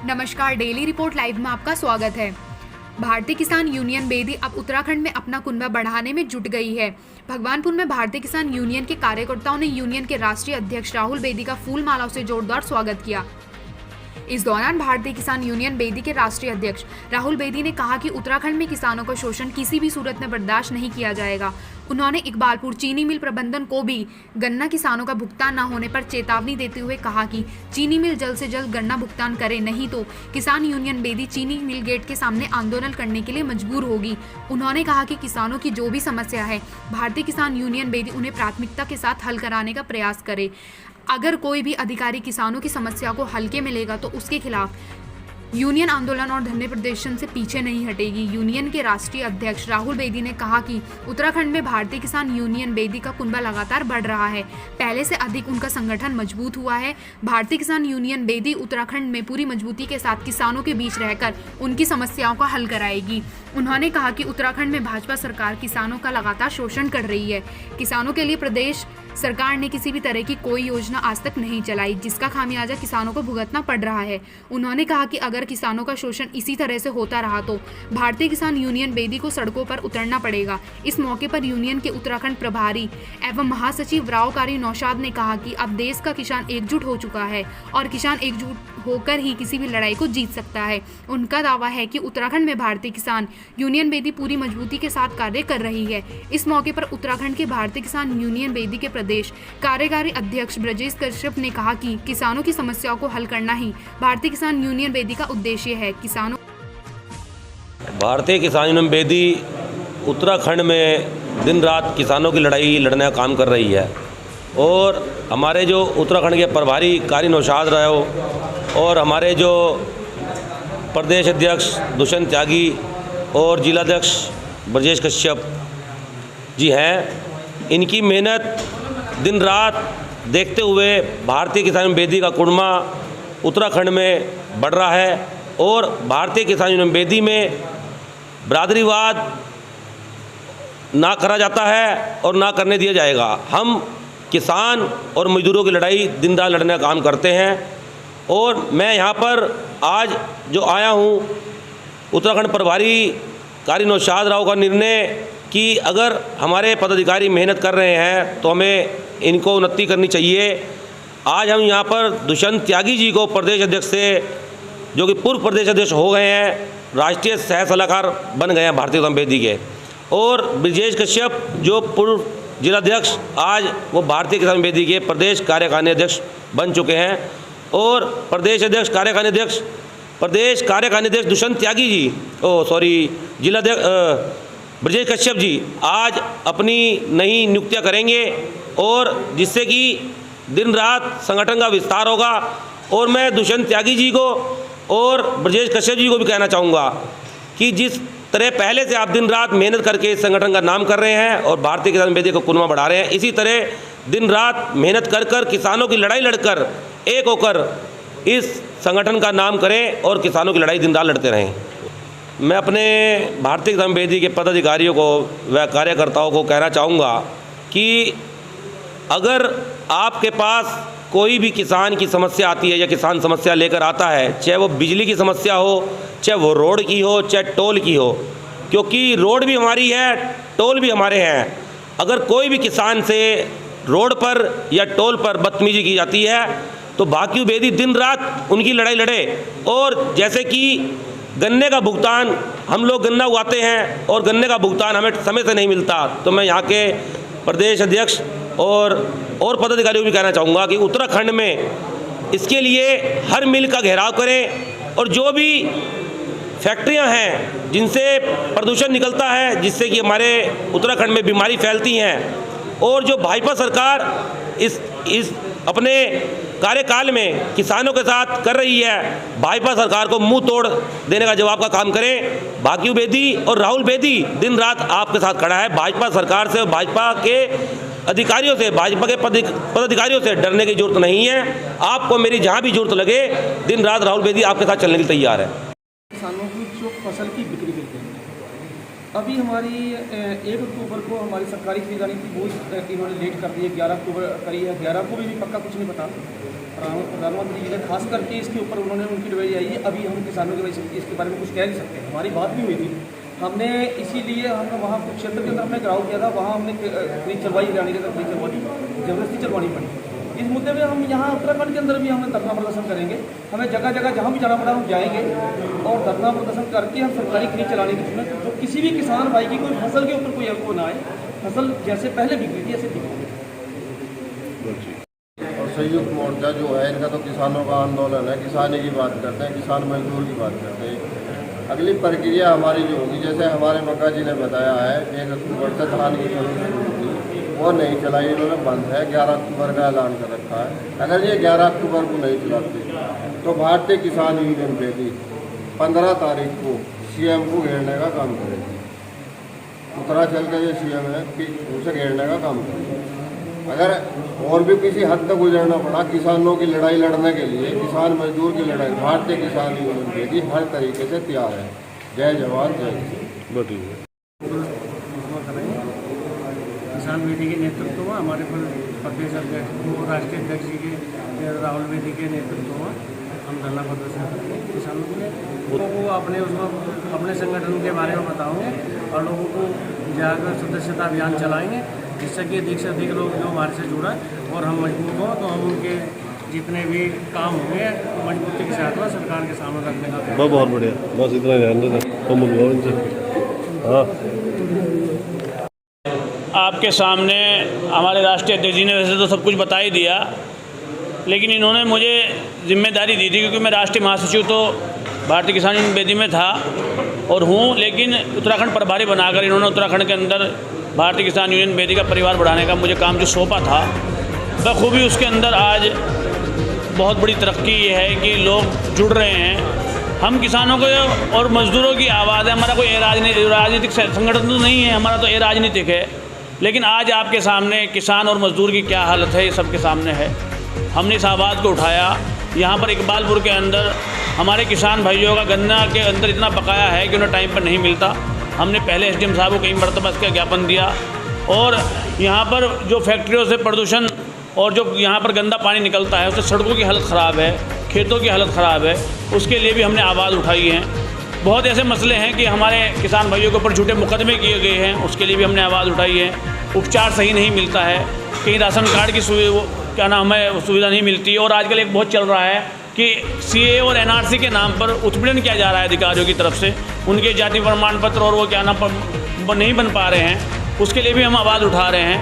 नमस्कार, daily report live में आपका स्वागत है। भारतीय किसान यूनियन बेदी अब उत्तराखंड में अपना कुनबा बढ़ाने में जुट गई है। भगवानपुर में भारतीय किसान यूनियन के कार्यकर्ताओं ने यूनियन के राष्ट्रीय अध्यक्ष राहुल बेदी का फूल मालाओं से जोरदार स्वागत किया। इस दौरान भारतीय किसान यूनियन बेदी के राष्ट्रीय अध्यक्ष राहुल बेदी ने कहा कि उत्तराखंड में किसानों का शोषण किसी भी सूरत में बर्दाश्त नहीं किया जाएगा। उन्होंने इकबालपुर चीनी मिल प्रबंधन को भी गन्ना किसानों का भुगतान न होने पर चेतावनी देते हुए कहा कि चीनी मिल जल्द से जल्द गन्ना भुगतान करे, नहीं तो किसान यूनियन बेदी चीनी मिल गेट के सामने आंदोलन करने के लिए मजबूर होगी। उन्होंने कहा कि किसानों की जो भी समस्या है, भारतीय किसान यूनियन बेदी उन्हें प्राथमिकता के साथ हल कराने का प्रयास करे। अगर कोई भी अधिकारी किसानों की समस्या को हल्के में लेगा तो उसके खिलाफ यूनियन आंदोलन और धरने प्रदर्शन से पीछे नहीं हटेगी। यूनियन के राष्ट्रीय अध्यक्ष राहुल बेदी ने कहा कि उत्तराखंड में भारतीय किसान यूनियन बेदी का कुनबा लगातार बढ़ रहा है। पहले से अधिक उनका संगठन मजबूत हुआ है। भारतीय किसान यूनियन बेदी उत्तराखंड में पूरी मजबूती के साथ किसानों के बीच रहकर उनकी समस्याओं का हल कराएगी। उन्होंने कहा कि उत्तराखंड में भाजपा सरकार किसानों का लगातार शोषण कर रही है। किसानों के लिए प्रदेश सरकार ने किसी भी तरह की कोई योजना आज तक नहीं चलाई, जिसका खामियाजा किसानों को भुगतना पड़ रहा है। उन्होंने कहा कि अगर किसानों का शोषण इसी तरह से होता रहा तो भारतीय किसान यूनियन बेदी को सड़कों पर उतरना पड़ेगा। इस मौके पर यूनियन के उत्तराखंड प्रभारी एवं महासचिव रावकारी नौशाद ने कहा कि अब देश का किसान एकजुट हो चुका है और किसान एकजुट होकर ही किसी भी लड़ाई को जीत सकता है। उनका दावा है कि उत्तराखंड में भारतीय किसान यूनियन बेदी पूरी मजबूती के साथ कार्य कर रही है। इस मौके पर उत्तराखंड के भारतीय किसान यूनियन बेदी के प्रदेश कार्यकारी अध्यक्ष ब्रजेश कश्यप ने कहा कि किसानों की समस्याओं को हल करना ही भारतीय किसान यूनियन बेदी का उद्देश्य है। भारतीय किसान यूनियन बेदी उत्तराखंड में दिन रात किसानों की लड़ाई लड़ने का काम कर रही है और हमारे जो उत्तराखंड के प्रभारी कारी नौशाद राव और हमारे जो प्रदेश अध्यक्ष दुष्यंत त्यागी और जिलाध्यक्ष ब्रजेश कश्यप जी हैं, इनकी मेहनत दिन रात देखते हुए भारतीय किसान बेदी का कुनबा उत्तराखंड में बढ़ रहा है और भारतीय किसान यूनियन बेदी में बरादरीवाद ना करा जाता है और ना करने दिया जाएगा। हम किसान और मजदूरों की लड़ाई दिन रात लड़ने का काम करते हैं और मैं यहाँ पर आज जो आया हूँ, उत्तराखंड प्रभारी कारी नौशाद राव का निर्णय कि अगर हमारे पदाधिकारी मेहनत कर रहे हैं तो हमें इनको उन्नति करनी चाहिए। आज हम यहाँ पर दुष्यंत त्यागी जी को प्रदेश अध्यक्ष से, जो कि पूर्व प्रदेश अध्यक्ष हो गए हैं, राष्ट्रीय सह सलाहकार बन गए हैं भारतीय किसान बेदी के, और ब्रजेश कश्यप जो पूर्व जिलाध्यक्ष आज वो भारतीय किसान बेदी के प्रदेश कार्यकारिणी अध्यक्ष बन चुके हैं, और प्रदेश कार्यकारिणी अध्यक्ष दुष्यंत त्यागी जी जिलाध्यक्ष ब्रजेश कश्यप जी आज अपनी नई नियुक्तियां करेंगे और जिससे कि दिन रात संगठन का विस्तार होगा। और मैं दुष्यंत त्यागी जी को और ब्रजेश कश्यप जी को भी कहना चाहूँगा कि जिस तरह पहले से आप दिन रात मेहनत करके इस संगठन का नाम कर रहे हैं और भारतीय किसान बेदी को कुनबा बढ़ा रहे हैं, इसी तरह दिन रात मेहनत कर किसानों की लड़ाई लड़कर एक होकर इस संगठन का नाम करें और किसानों की लड़ाई दिन रात लड़ते रहें। मैं अपने भारतीय किसान बेदी के पदाधिकारियों को व कार्यकर्ताओं को कहना चाहूँगा कि अगर आपके पास कोई भी किसान की समस्या आती है या किसान समस्या लेकर आता है, चाहे वो बिजली की समस्या हो, चाहे वो रोड की हो, चाहे टोल की हो, क्योंकि रोड भी हमारी है, टोल भी हमारे हैं। अगर कोई भी किसान से रोड पर या टोल पर बदतमीजी की जाती है तो भाकियू बेदी दिन रात उनकी लड़ाई लड़े। और जैसे कि गन्ने का भुगतान, हम लोग गन्ना उगाते हैं और गन्ने का भुगतान हमें समय से नहीं मिलता, तो मैं यहाँ के प्रदेश अध्यक्ष और पदाधिकारियों को भी कहना चाहूँगा कि उत्तराखंड में इसके लिए हर मिल का घेराव करें और जो भी फैक्ट्रियाँ हैं जिनसे प्रदूषण निकलता है, जिससे कि हमारे उत्तराखंड में बीमारी फैलती हैं, और जो भाजपा सरकार इस अपने कार्यकाल में किसानों के साथ कर रही है, भाजपा सरकार को मुंह तोड़ देने का जवाब का काम करें। भाकियू बेदी और राहुल बेदी दिन रात आपके साथ खड़ा है। भाजपा सरकार से, भाजपा के अधिकारियों से, भाजपा के पदाधिकारियों से डरने की जरूरत नहीं है। आपको मेरी जहां भी जरूरत लगे, दिन रात राहुल बेदी आपके साथ चलने के लिए तैयार है। किसानों की जो फसल की बिक्री करते हैं अभी हमारी 1 अक्टूबर को हमारी सरकारी खरीदारी थी, वो इन्होंने लेट कर दी है, 11 अक्टूबर करी है। 11 को भी पक्का कुछ नहीं पता। प्रधानमंत्री जी ने खास करके इसके ऊपर उन्होंने उनकी रवैया आई है। अभी हम किसानों की वजह से इसके बारे में कुछ कह नहीं सकते। हमारी बात भी हुई थी, हमने इसीलिए हमने वहाँ कुछ क्षेत्र के अंदर हमने घिराव किया था, वहाँ हमने खरीद चलवाई, हरियाणा के अंदर खरीद चलवानी, जबरदस्ती चलवानी पड़ी। इस मुद्दे में हम यहाँ उत्तराखंड के अंदर भी हमें धरना प्रदर्शन करेंगे। हमें जगह जगह जहाँ भी जाना पड़ा हम जाएंगे और धरना प्रदर्शन करके हम सरकारी खरीद चलाने की चुने। जो किसी भी किसान भाई की कोई फसल के ऊपर कोई वो ना आए, फसल जैसे पहले बिक थी ऐसे बिकेगी। और संयुक्त मोर्चा जो है इनका तो किसानों का आंदोलन है, किसानी की बात करते हैं, किसान मजदूर की बात करते हैं। अगली प्रक्रिया हमारी जो होगी, जैसे हमारे मक्का जी ने बताया है 1 अक्टूबर से धान की फसल शुरू थी, वो नहीं चलाई, इन्होंने बंद है। 11 अक्टूबर का ऐलान कर रखा है। अगर ये 11 अक्टूबर को नहीं चलाती तो भारतीय किसान यूनियन बेदी 15 तारीख को सीएम को घेरने का काम करेगी। उत्तराखंड का जो सीएम है कि उसे घेरने का काम करेगी। अगर और भी किसी हद तक गुजरना पड़ा किसानों की लड़ाई लड़ने के लिए, किसान मजदूर की लड़ाई, भारतीय किसान यूनियन बेदी हर तरीके से तैयार है। जय जवान जय किसान। किसान बेदी के नेतृत्व में हमारे प्रदेश अध्यक्ष वो राष्ट्रीय अध्यक्ष जी के राहुल बेदी के नेतृत्व में हम धरना प्रदर्शन करेंगे। किसानों के लोगों को अपने संगठन के बारे में बताओगे और लोगों को जाकर सदस्यता अभियान चलाएंगे, जिससे कि अधिक से अधिक लोग जो हमारे से जुड़ा और हम मजबूत हों, तो हम उनके जितने भी काम होंगे मजबूती के साथ में सरकार के सामने रखने का। बहुत बढ़िया, बस इतना ध्यान देना। हाँ, आपके सामने हमारे राष्ट्रीय अध्यक्ष जी ने वैसे तो सब कुछ बता ही दिया, लेकिन इन्होंने मुझे जिम्मेदारी दी थी, क्योंकि मैं राष्ट्रीय महासचिव तो भारतीय किसान यूनियन बेदी में था और हूँ, लेकिन उत्तराखंड प्रभारी बनाकर इन्होंने उत्तराखंड के अंदर भारतीय किसान यूनियन बेदी का परिवार बढ़ाने का मुझे काम जो सौंपा था, बखूबी उसके अंदर आज बहुत बड़ी तरक्की ये है कि लोग जुड़ रहे हैं। हम किसानों को और मजदूरों की आवाज़ है। हमारा कोई राजनीतिक संगठन तो नहीं है, हमारा तो ये राजनीतिक है, लेकिन आज आपके सामने किसान और मजदूर की क्या हालत है ये सबके सामने है। हमने इस आवाज़ को उठाया। यहाँ पर इकबालपुर के अंदर हमारे किसान भाइयों का गन्ना के अंदर इतना बकाया है कि उन्हें टाइम पर नहीं मिलता। हमने पहले एसडीएम साहब को कई मरतबा इसका ज्ञापन दिया, और यहाँ पर जो फैक्ट्रियों से प्रदूषण और जो यहाँ पर गंदा पानी निकलता है उससे सड़कों की हालत ख़राब है, खेतों की हालत ख़राब है, उसके लिए भी हमने आवाज़ उठाई है। बहुत ऐसे मसले हैं कि हमारे किसान भाइयों के ऊपर झूठे मुकदमे किए गए हैं, उसके लिए भी हमने आवाज़ उठाई है। उपचार सही नहीं मिलता है, कहीं राशन कार्ड की सुविधा नहीं मिलती, और आजकल एक बहुत चल रहा है कि सीए और एनआरसी के नाम पर उत्पीड़न किया जा रहा है अधिकारियों की तरफ से। उनके जाति प्रमाण पत्र और वो क्या नाम नहीं बन पा रहे हैं, उसके लिए भी हम आवाज़ उठा रहे हैं।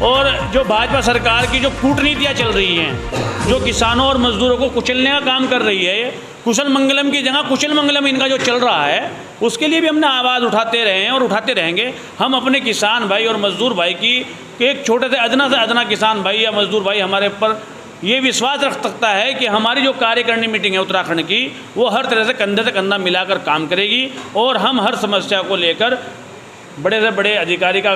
और जो भाजपा सरकार की जो कूटनीतियाँ चल रही हैं, जो किसानों और मजदूरों को कुचलने का काम कर रही है, कुशल मंगलम की जगह कुशल मंगलम इनका जो चल रहा है, उसके लिए भी हमने आवाज़ उठाते रहे हैं और उठाते रहेंगे। हम अपने किसान भाई और मजदूर भाई की एक छोटे से अदना किसान भाई या मजदूर भाई हमारे ऊपर ये विश्वास रख सकता है कि हमारी जो कार्यकारिणी मीटिंग है उत्तराखंड की, वो हर तरह से कंधे से कंधा मिलाकर काम करेगी, और हम हर समस्या को लेकर बड़े से बड़े अधिकारी का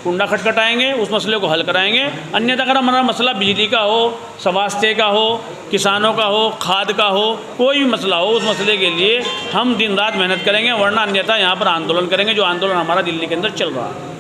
कुंडा खटखटाएंगे, उस मसले को हल कराएंगे। अन्यथा अगर हमारा मसला बिजली का हो, स्वास्थ्य का हो, किसानों का हो, खाद का हो, कोई भी मसला हो, उस मसले के लिए हम दिन रात मेहनत करेंगे, वरना अन्यथा यहाँ पर आंदोलन करेंगे, जो आंदोलन हमारा दिल्ली के अंदर चल रहा है।